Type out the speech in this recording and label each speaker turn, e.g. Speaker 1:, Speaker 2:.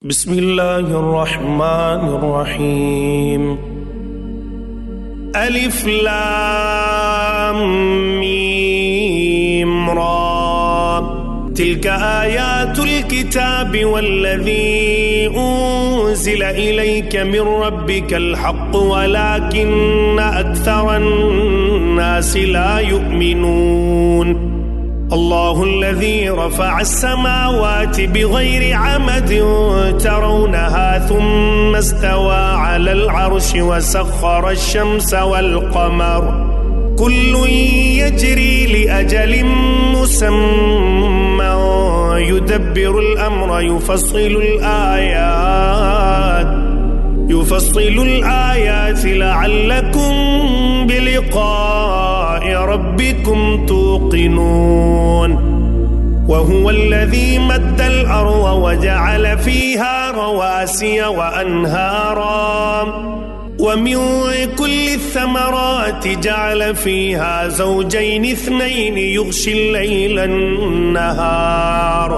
Speaker 1: بسم الله الرحمن الرحيم. ألف لام ميم را، تلك آيات الكتاب والذي أنزل إليك من ربك الحق ولكن أكثر الناس لا يؤمنون. الله الذي رفع السماوات بغير عمد ترونها ثم استوى على العرش وسخر الشمس والقمر كل يجري لأجل مسمى يدبر الأمر يفصل الآيات لعلكم بلقاء ربكم توقنون. وهو الذي مد الأرض وجعل فيها رواسي وأنهارا ومن كل الثمرات جعل فيها زوجين اثنين يغشي الليل النهار